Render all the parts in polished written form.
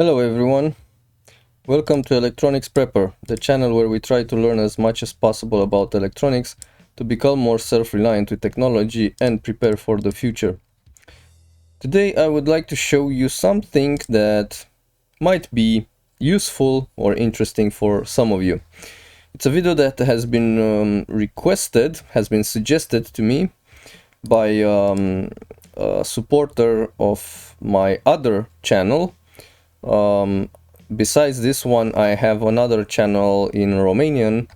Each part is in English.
Hello everyone, welcome to Electronics Prepper, the channel where we try to learn as much as possible about electronics to become more self-reliant with technology and prepare for the future. Today I would like to show you something that might be useful or interesting for some of you. It's a video that has been has been suggested to me by a supporter of my other channel. Besides this one, I have another channel in Romanian,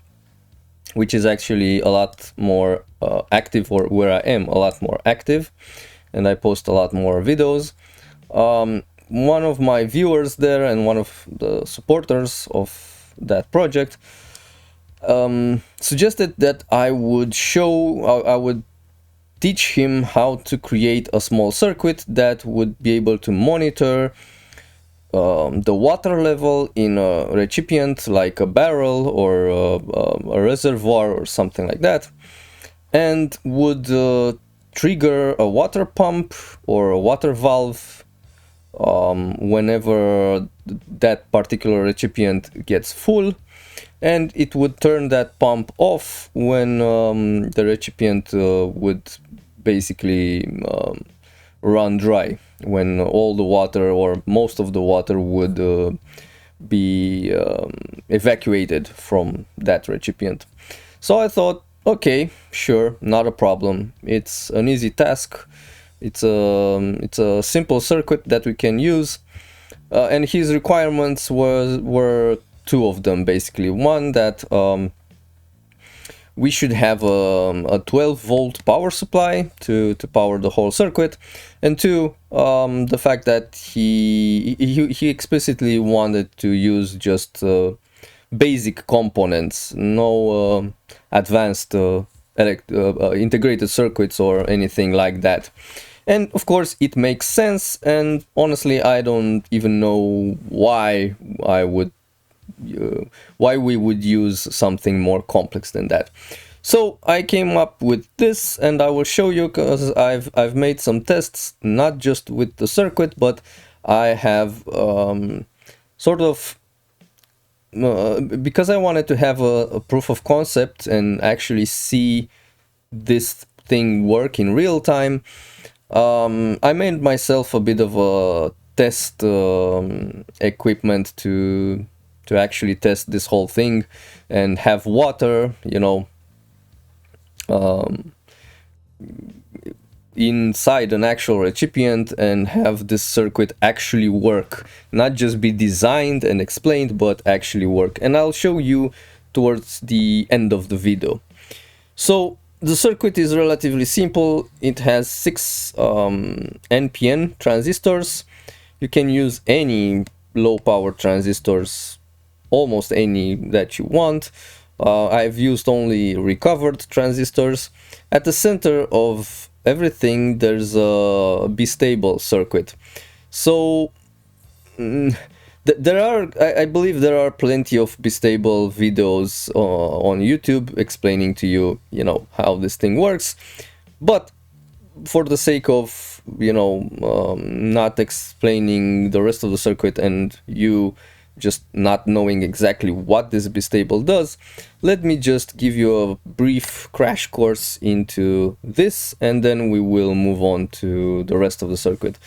which is actually a lot more active, or where I am a lot more active, and I post a lot more videos. One of my viewers there and one of the supporters of that project suggested that I would teach him how to create a small circuit that would be able to monitor the water level in a recipient like a barrel or a reservoir or something like that, and would trigger a water pump or a water valve whenever that particular recipient gets full, and it would turn that pump off when the recipient would basically run dry, when all the water or most of the water would be evacuated from that recipient. So I thought, okay, sure, not a problem. It's an easy task. It's a simple circuit that we can use, and his requirements were two of them basically. One, that we should have a 12-volt power supply to power the whole circuit, and two, the fact that he explicitly wanted to use just basic components, no advanced integrated circuits or anything like that. And of course it makes sense, and honestly I don't even know why we would use something more complex than that. So I came up with this, and I will show you, because I've made some tests, not just with the circuit, but I have sort of because I wanted to have a proof of concept and actually see this thing work in real time. I made myself a bit of a test equipment to actually test this whole thing, and have water, um, inside an actual recipient, and have this circuit actually work, not just be designed and explained, but actually work. And I'll show you towards the end of the video. So the circuit is relatively simple. It has 6 NPN transistors. You can use any low power transistors, almost any that you want. I've used only recovered transistors. At the center of everything there's a bistable circuit. So there are, I believe there are plenty of bistable videos on YouTube explaining to you, how this thing works. But for the sake of, not explaining the rest of the circuit and you just not knowing exactly what this bistable does, let me just give you a brief crash course into this, and then we will move on to the rest of the circuit.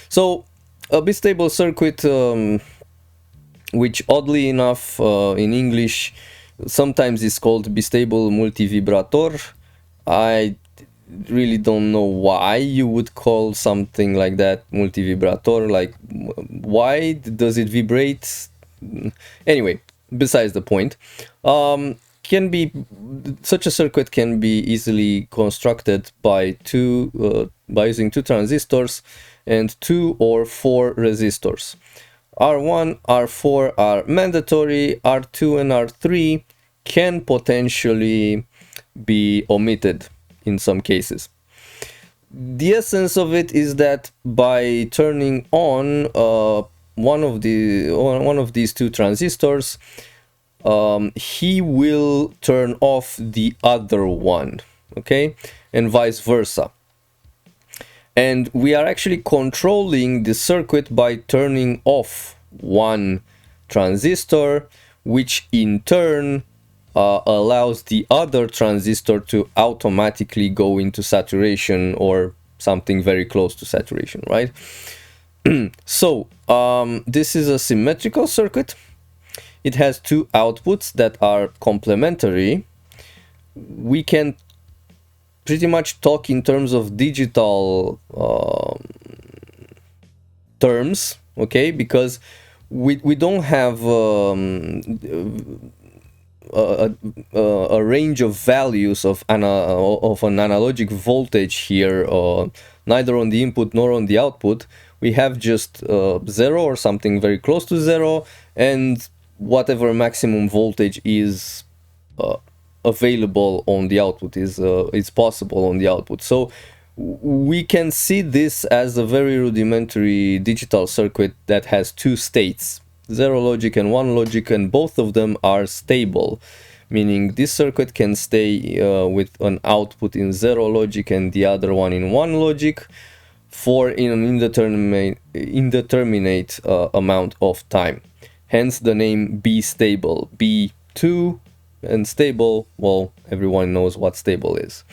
So a bistable circuit, which oddly enough in English sometimes is called bistable multivibrator. I really don't know why you would call something like that multivibrator. Like, why does it vibrate? Anyway, besides the point. Can be Such a circuit can be easily constructed by using 2 transistors and 2 or 4 resistors. R1, R4 are mandatory. R2 and R3 can potentially be omitted in some cases. The essence of it is that by turning on one of these 2 transistors, he will turn off the other one, okay, and vice versa. And we are actually controlling the circuit by turning off one transistor, which in turn allows the other transistor to automatically go into saturation or something very close to saturation, right? So this is a symmetrical circuit. It has two outputs that are complementary. We can pretty much talk in terms of digital terms, okay, because we don't have a range of values of an analogic voltage here, neither on the input nor on the output. We have just 0 or something very close to 0, and whatever maximum voltage is available on the output is possible on the output. So we can see this as a very rudimentary digital circuit that has two states, 0 logic and 1 logic, and both of them are stable, meaning this circuit can stay with an output in 0 logic and the other one in 1 logic for an indeterminate amount of time. Hence the name bistable. B2 and stable, well, everyone knows what stable is.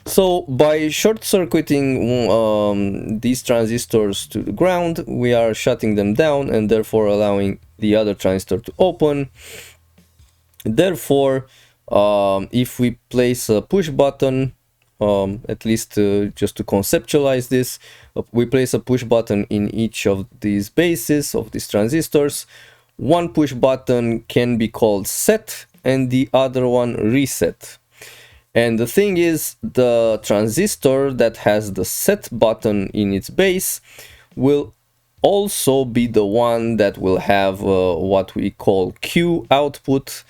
So by short-circuiting these transistors to the ground, we are shutting them down and therefore allowing the other transistor to open. Therefore, if we place a push button, at least just to conceptualize this, we place a push button in each of these bases of these transistors. One push button can be called set and the other one reset. And the thing is, the transistor that has the set button in its base will also be the one that will have what we call Q output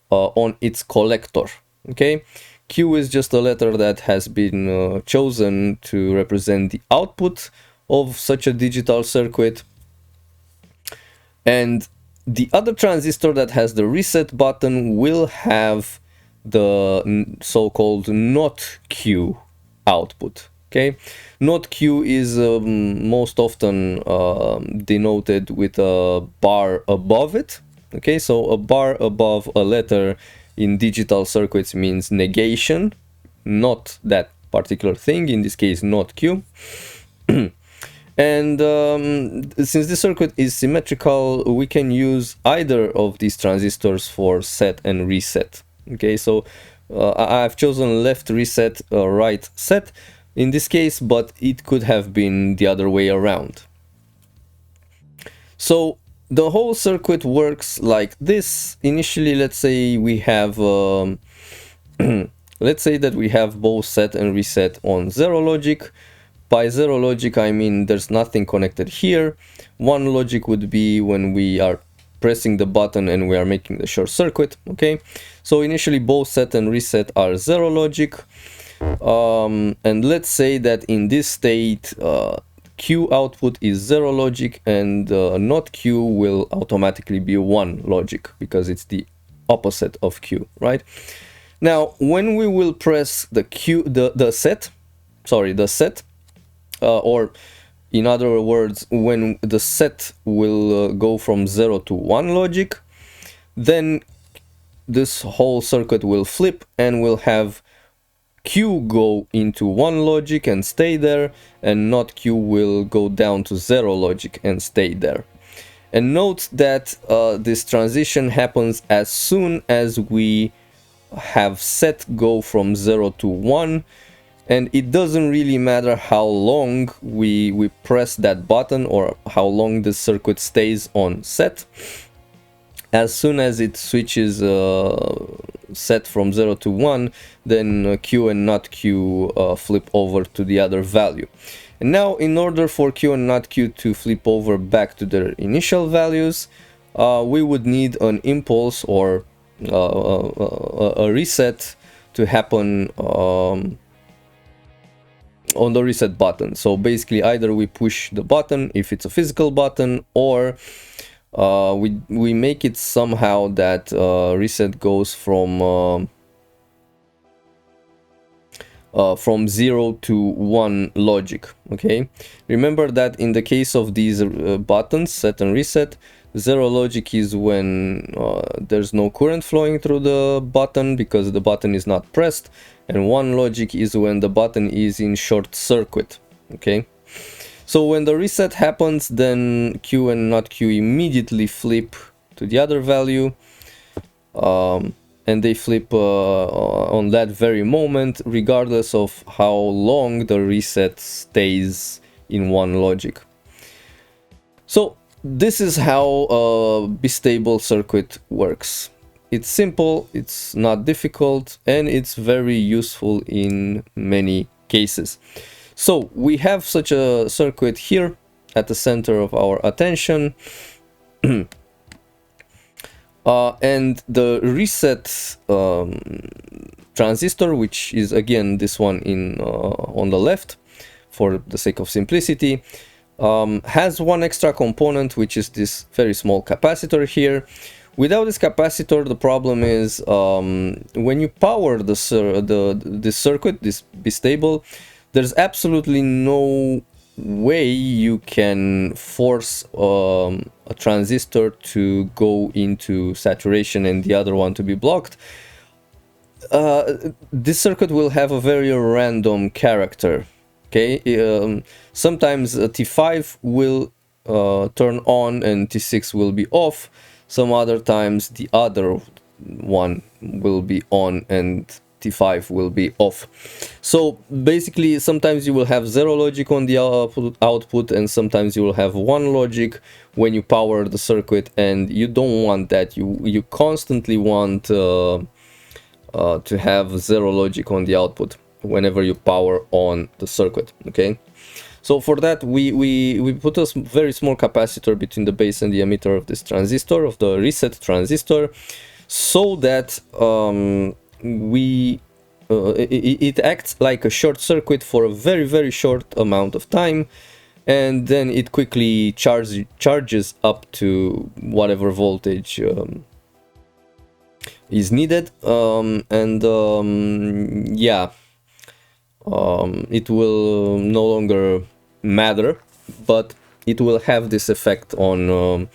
on its collector. Okay, Q is just a letter that has been chosen to represent the output of such a digital circuit. And the other transistor that has the reset button will have the so-called not Q output. Okay, not Q is most often denoted with a bar above it. Okay, so a bar above a letter in digital circuits means negation, not that particular thing, in this case not Q. And since this circuit is symmetrical, we can use either of these transistors for set and reset. Okay, so I've chosen left reset, right set in this case, but it could have been the other way around. So the whole circuit works like this. Initially, let's say we have let's say that we have both set and reset on 0 logic. By 0 logic, I mean there's nothing connected here. 1 logic would be when we are pressing the button and we are making the short circuit. Okay, so initially both set and reset are 0 logic. And let's say that in this state, Q output is 0 logic and not Q will automatically be 1 logic because it's the opposite of Q, right? Now, when we will press the set, or in other words, when the set will go from 0 to 1 logic, then this whole circuit will flip and we'll have Q go into 1 logic and stay there, and not Q will go down to 0 logic and stay there. And note that this transition happens as soon as we have set go from 0 to 1, and it doesn't really matter how long we press that button or how long the circuit stays on set. As soon as it switches set from 0 to 1, then Q and not Q flip over to the other value. And now, in order for Q and not Q to flip over back to their initial values, we would need an impulse or a reset to happen on the reset button. So basically, either we push the button if it's a physical button, or we make it somehow that reset goes from from 0 to 1 logic. Okay, remember that in the case of these buttons, set and reset, 0 logic is when there's no current flowing through the button because the button is not pressed, and 1 logic is when the button is in short circuit. Okay, so when the reset happens, then Q and not Q immediately flip to the other value, and they flip on that very moment, regardless of how long the reset stays in 1 logic. So this is how a bistable circuit works. It's simple, it's not difficult, and it's very useful in many cases. So we have such a circuit here at the center of our attention. And the reset transistor, which is again this one in on the left for the sake of simplicity, has one extra component, which is this very small capacitor here. Without this capacitor, the problem is when you power this circuit, this bistable, there's absolutely no way you can force a transistor to go into saturation and the other one to be blocked. This circuit will have a very random character. Okay, sometimes T5 will turn on and T6 will be off. Some other times the other one will be on and T5 will be off. So basically, sometimes you will have 0 logic on the output, and sometimes you will have 1 logic when you power the circuit, and you don't want that. You constantly want to have 0 logic on the output whenever you power on the circuit. Okay, so for that we put a very small capacitor between the base and the emitter of this transistor, of the reset transistor, so that it acts like a short circuit for a very short amount of time, and then it quickly charges up to whatever voltage is needed, yeah, it will no longer matter, but it will have this effect on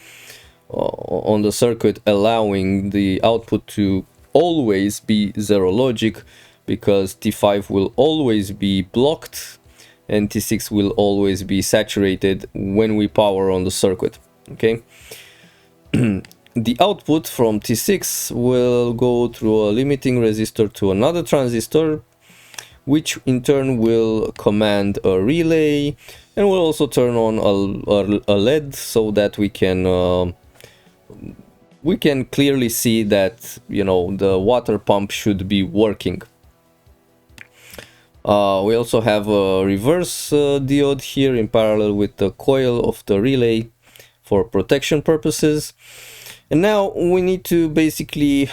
the circuit, allowing the output to always be 0 logic, because T5 will always be blocked and T6 will always be saturated when we power on the circuit. Okay. The output from T6 will go through a limiting resistor to another transistor, which in turn will command a relay, and will also turn on a LED, so that we can clearly see that, you know, the water pump should be working. We also have a reverse diode here in parallel with the coil of the relay for protection purposes. And now we need to basically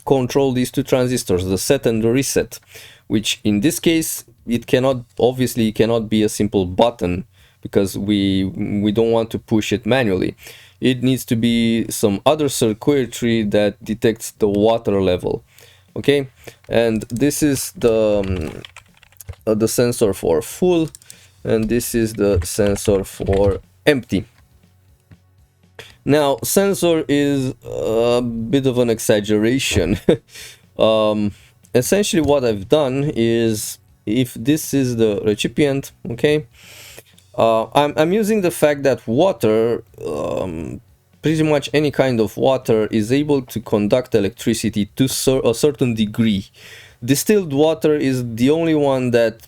control these two transistors, the set and the reset, which in this case it cannot be a simple button, because we don't want to push it manually. It needs to be some other circuitry that detects the water level. Okay, and this is the sensor for full, and this is the sensor for empty. Now, sensor is a bit of an exaggeration. Essentially what I've done is, if this is the recipient, okay, I'm using the fact that water, pretty much any kind of water, is able to conduct electricity to a certain degree. Distilled water is the only one that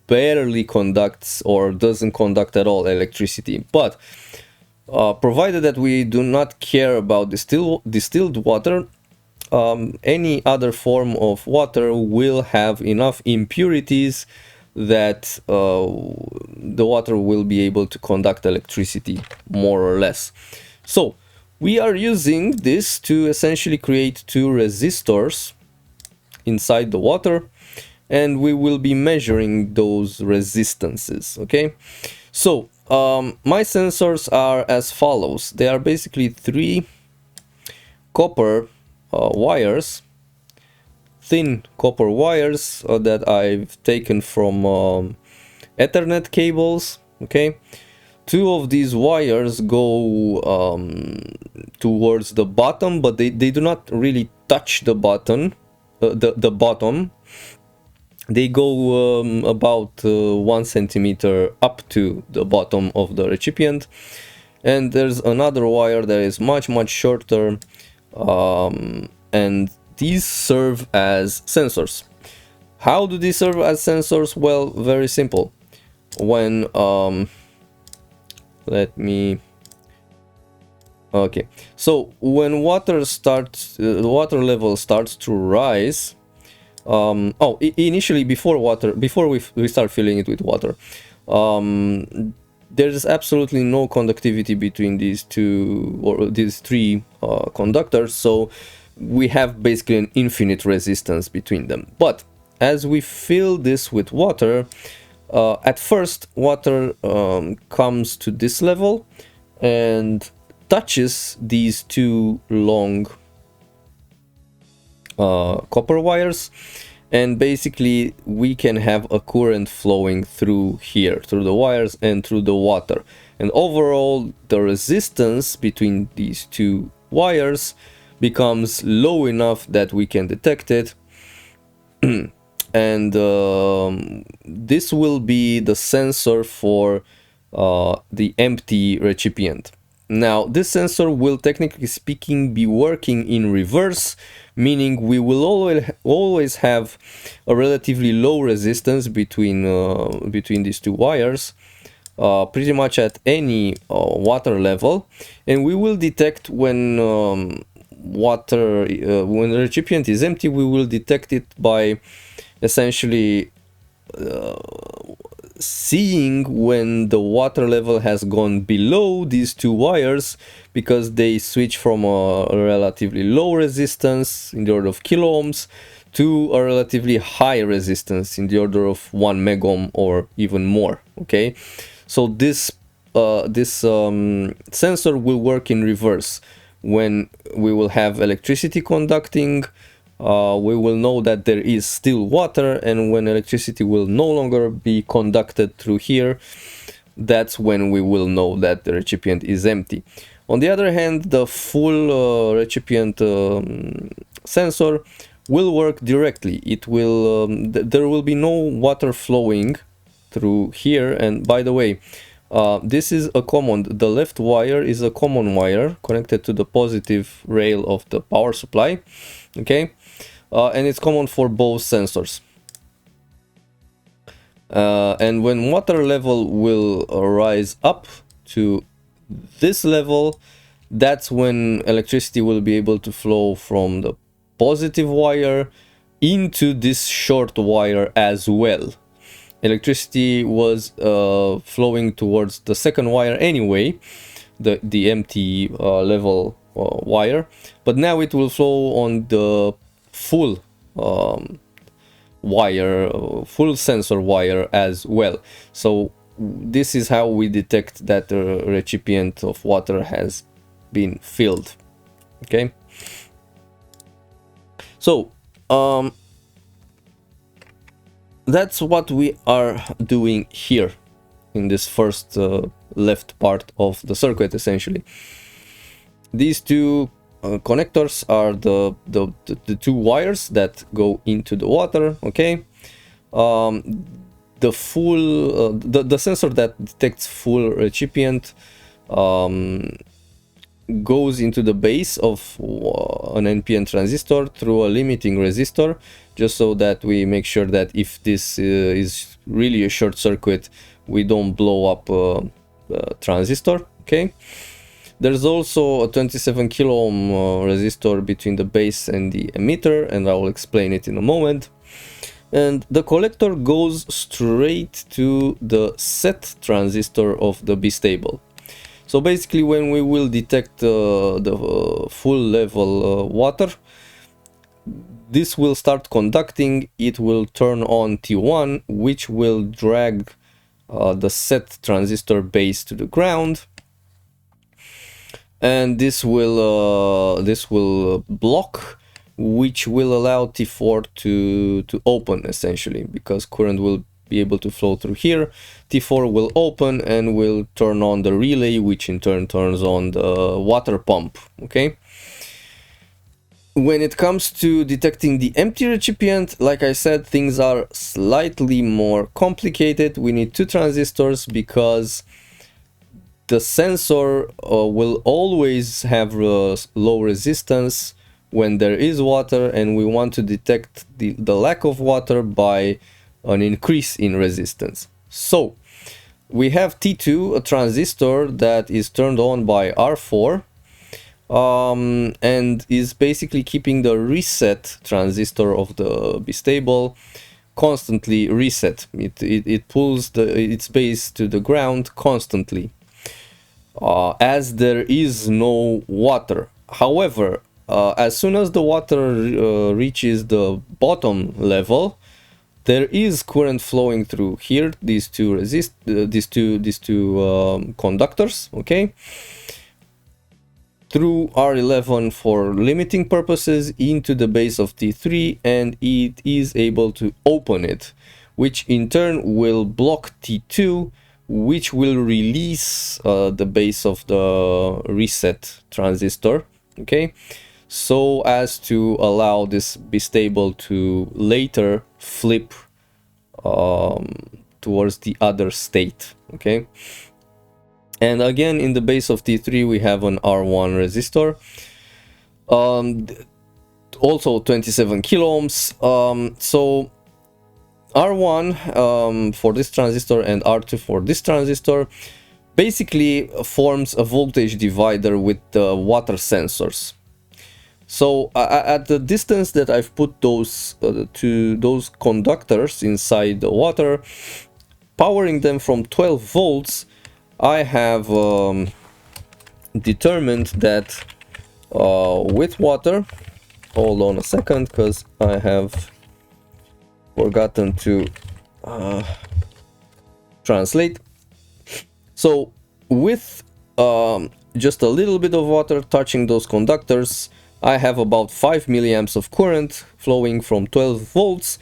barely conducts or doesn't conduct at all electricity. But provided that we do not care about distilled water, any other form of water will have enough impurities that the water will be able to conduct electricity, more or less. So we are using this to essentially create two resistors inside the water, and we will be measuring those resistances. Okay, so my sensors are as follows. They are basically 3 copper wires thin copper wires that I've taken from Ethernet cables. Okay, two of these wires go towards the bottom, but they do not really touch the bottom. The bottom. They go about 1 centimeter up to the bottom of the recipient, and there's another wire that is much shorter, and these serve as sensors. How do these serve as sensors? Well, very simple. When let me okay, so when water starts, the water level starts to rise. Initially, before we start filling it with water, there's absolutely no conductivity between these two or these three conductors, so we have basically an infinite resistance between them. But as we fill this with water, at first water comes to this level and touches these two long copper wires, and basically we can have a current flowing through here, through the wires and through the water, and overall the resistance between these two wires becomes low enough that we can detect it. And this will be the sensor for the empty recipient. Now, this sensor will, technically speaking, be working in reverse, meaning we will always have a relatively low resistance between these two wires, pretty much at any water level, and we will detect when when the recipient is empty. We will detect it by essentially seeing when the water level has gone below these two wires, because they switch from a relatively low resistance in the order of kilo ohms to a relatively high resistance in the order of 1 megohm or even more. Okay, so this sensor will work in reverse. When we will have electricity conducting, we will know that there is still water, and when electricity will no longer be conducted through here, that's when we will know that the recipient is empty. On the other hand, the full recipient sensor will work directly. It will there will be no water flowing through here. And by the way, this is a common, the left wire is a common wire connected to the positive rail of the power supply. Okay, and it's common for both sensors. And when water level will rise up to this level, that's when electricity will be able to flow from the positive wire into this short wire as well. Electricity was flowing towards the second wire anyway, the empty level wire, but now it will flow on the full wire, full sensor wire as well. So this is how we detect that the recipient of water has been filled. Okay, so that's what we are doing here in this first left part of the circuit. Essentially, these two connectors are the two wires that go into the water. Okay, the full the sensor that detects full recipient goes into the base of an NPN transistor through a limiting resistor, just so that we make sure that if this is really a short circuit, we don't blow up the transistor. Okay, there's also a 27 kilo ohm resistor between the base and the emitter, and I will explain it in a moment. And the collector goes straight to the set transistor of the bistable. So basically, when we will detect the full level water, this will start conducting. It will turn on T1, which will drag the set transistor base to the ground, and this will block which will allow T4 to open, essentially, because current will be able to flow through here. T4 will open and will turn on the relay, which in turn turns on the water pump. Okay. When it comes to detecting the empty recipient, like I said, things are slightly more complicated. We need two transistors because the sensor will always have low resistance when there is water, and we want to detect the lack of water by an increase in resistance. So we have T2, a transistor that is turned on by R4, and is basically keeping the reset transistor of the bistable constantly reset. It pulls its base to the ground constantly, as there is no water. However, as soon as the water reaches the bottom level, there is current flowing through here, these two conductors, okay, through R11 for limiting purposes into the base of T3, and it is able to open it, which in turn will block T2, which will release the base of the reset transistor, okay, so as to allow this bistable to later flip towards the other state, okay. And again, in the base of T3 we have an R1 resistor, also 27 kilo ohms. So R1 for this transistor and R2 for this transistor basically forms a voltage divider with the water sensors. So at the distance that I've put those those conductors inside the water, powering them from 12 volts, I have determined that with water, hold on a second because I have forgotten to translate. So with just a little bit of water touching those conductors, I have about 5 milliamps of current flowing from 12 volts.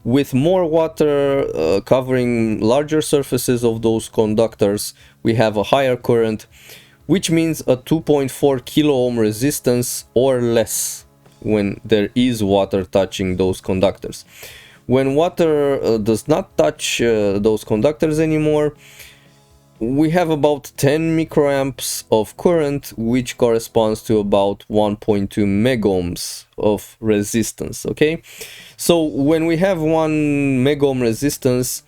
With more water covering larger surfaces of those conductors, we have a higher current, which means a 2.4 kilo ohm resistance or less when there is water touching those conductors. When water does not touch those conductors anymore, we have about 10 microamps of current, which corresponds to about 1.2 megohms of resistance, okay? So when we have 1 megohm resistance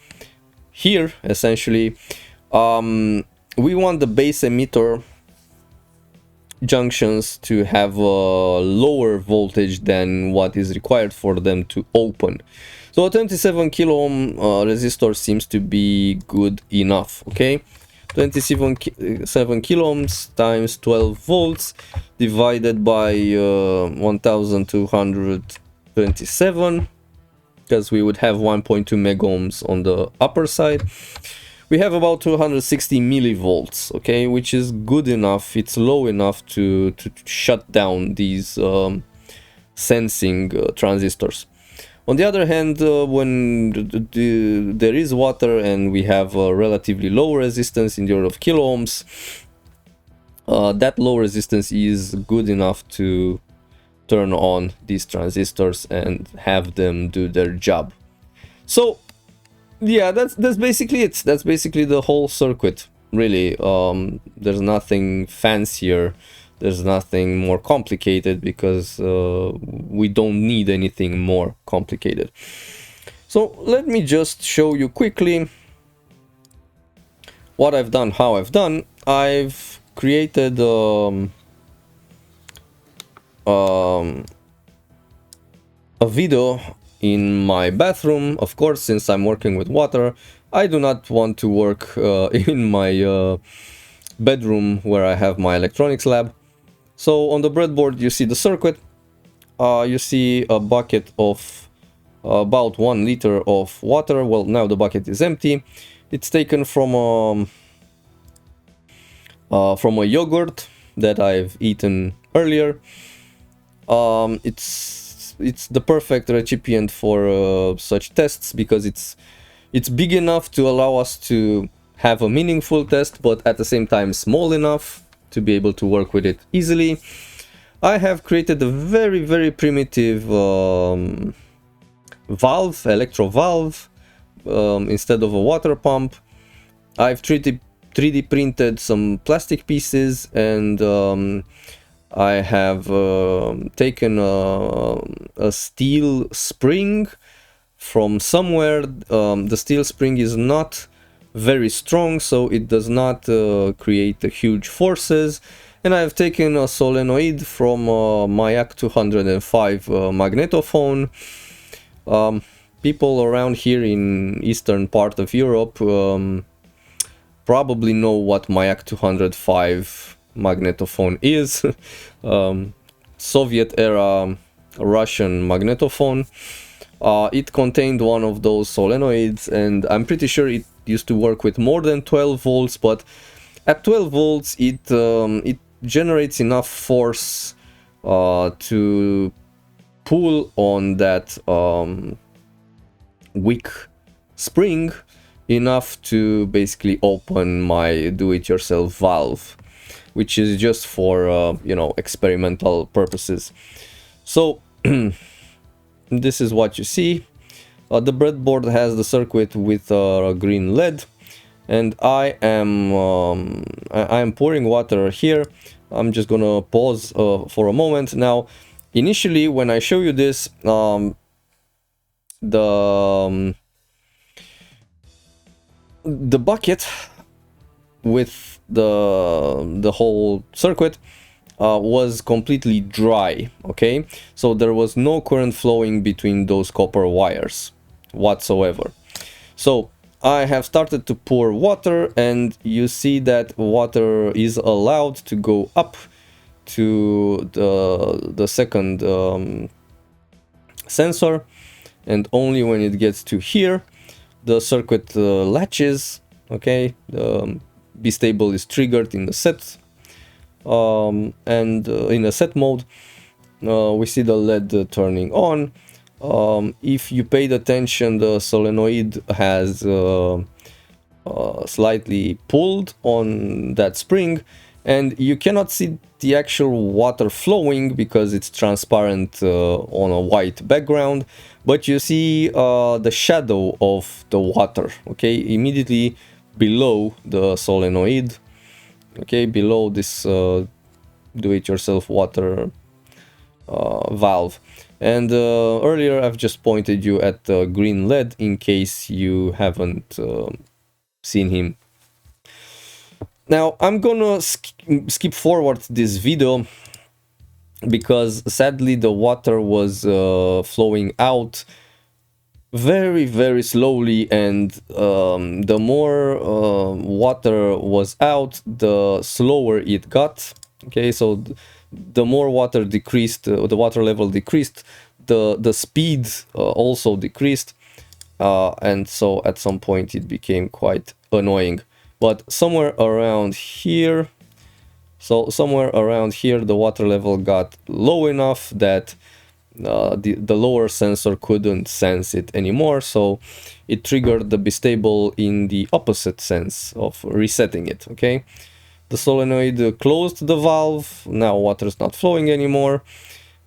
here, essentially, we want the base emitter junctions to have a lower voltage than what is required for them to open. So a 27 kilo ohm resistor seems to be good enough, okay? 27 kilo ohms times 12 volts divided by 1227, because we would have 1.2 megohms on the upper side. We have about 260 millivolts, okay, which is good enough. It's low enough to shut down these sensing transistors. On the other hand, when there is water and we have a relatively low resistance in the order of kilo ohms, that low resistance is good enough to turn on these transistors and have them do their job. So yeah, that's basically it. That's basically the whole circuit, really. There's nothing fancier. There's nothing more complicated because we don't need anything more complicated. So let me just show you quickly what I've done, how I've done. I've created a video in my bathroom. Of course, since I'm working with water, I do not want to work in my bedroom where I have my electronics lab. So on the breadboard you see the circuit, you see a bucket of about 1 liter of water. Well, now the bucket is empty. It's taken from a yogurt that I've eaten earlier. It's it's the perfect recipient for such tests, because it's big enough to allow us to have a meaningful test, but at the same time small enough to be able to work with it easily. I have created a very primitive valve, electro valve, instead of a water pump. I've 3D printed some plastic pieces, and I have taken a steel spring from somewhere. The steel spring is not very strong, so it does not create huge forces. And I've taken a solenoid from my Yak 205 magnetophone. People around here in eastern part of Europe probably know what my Yak 205 magnetophone is. Soviet era Russian magnetophone. It contained one of those solenoids, and I'm pretty sure it used to work with more than 12 volts, but at 12 volts it generates enough force to pull on that weak spring enough to basically open my do-it-yourself valve, which is just for you know, experimental purposes. So this is what you see. The breadboard has the circuit with a green LED, and I am pouring water here. I'm just gonna pause for a moment. Now, initially when I show you this, the bucket with the whole circuit was completely dry. Okay, so there was no current flowing between those copper wires whatsoever. So I have started to pour water, and you see that water is allowed to go up to the second sensor, and only when it gets to here the circuit latches. Okay, the bistable is triggered in the set, and in a set mode we see the LED turning on. If you paid attention, the solenoid has slightly pulled on that spring, and you cannot see the actual water flowing because it's transparent on a white background, but you see the shadow of the water, okay, immediately below the solenoid, okay, below this do-it-yourself water valve. And earlier I've just pointed you at the green LED in case you haven't seen him. Now I'm gonna skip forward this video because sadly the water was flowing out very slowly, and the more water was out, the slower it got. Okay, so the more water decreased, the water level decreased, the speed also decreased, and so at some point it became quite annoying. But somewhere around here, the water level got low enough that the lower sensor couldn't sense it anymore, so it triggered the bistable in the opposite sense of resetting it. Okay, the solenoid closed the valve. Now water is not flowing anymore,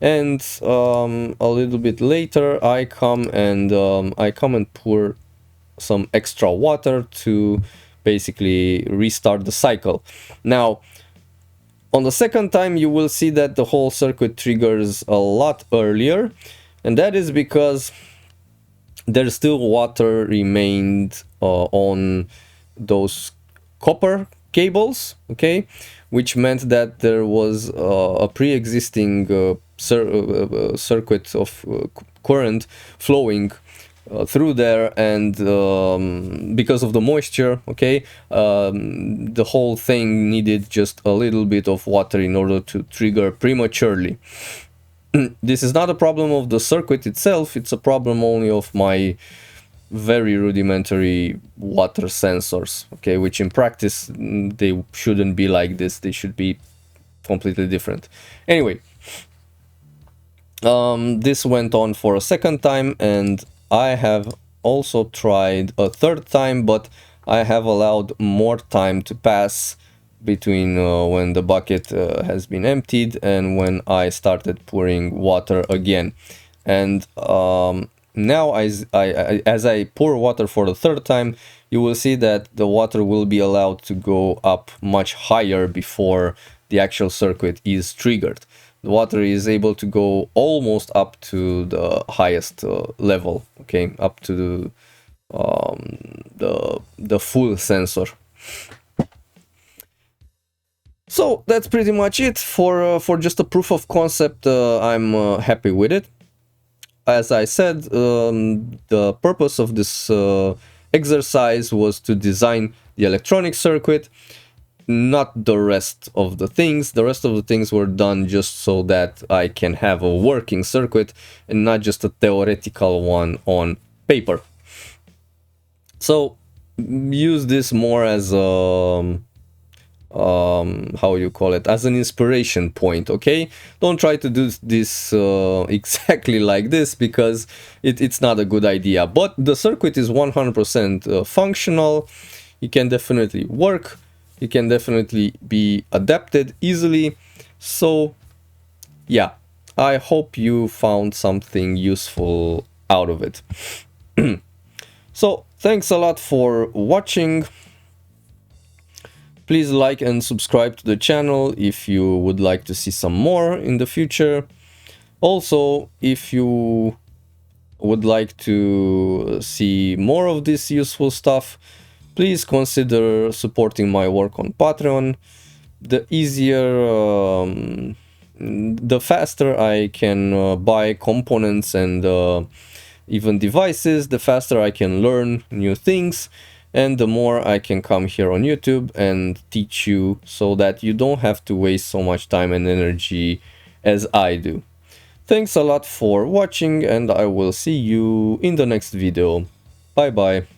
and a little bit later I come and pour some extra water to basically restart the cycle. Now on the second time you will see that the whole circuit triggers a lot earlier, and that is because there's still water remained on those copper cables, okay, which meant that there was a pre-existing circuit of current flowing through there, and because of the moisture, okay, the whole thing needed just a little bit of water in order to trigger prematurely. This is not a problem of the circuit itself, it's a problem only of my very rudimentary water sensors, okay, which in practice they shouldn't be like this, they should be completely different. Anyway, This went on for a second time, and I have also tried a third time, but I have allowed more time to pass between when the bucket has been emptied and when I started pouring water again. And now as I pour water for the third time, you will see that the water will be allowed to go up much higher before the actual circuit is triggered. The water is able to go almost up to the highest level, okay, up to the full sensor. So that's pretty much it for just a proof of concept. I'm happy with it. As I said, the purpose of this exercise was to design the electronic circuit, not the rest of the things. The rest of the things were done just so that I can have a working circuit and not just a theoretical one on paper. So use this more as a how you call it, as an inspiration point, okay? Don't try to do this exactly like this, because it's not a good idea. But the circuit is 100% functional. It can definitely work. It can definitely be adapted easily. So yeah, I hope you found something useful out of it. So thanks a lot for watching. Please like and subscribe to the channel if you would like to see some more in the future. Also, if you would like to see more of this useful stuff, please consider supporting my work on Patreon. The easier, the faster I can buy components and even devices, the faster I can learn new things, and the more I can come here on YouTube and teach you, so that you don't have to waste so much time and energy as I do. Thanks a lot for watching, and I will see you in the next video. Bye bye.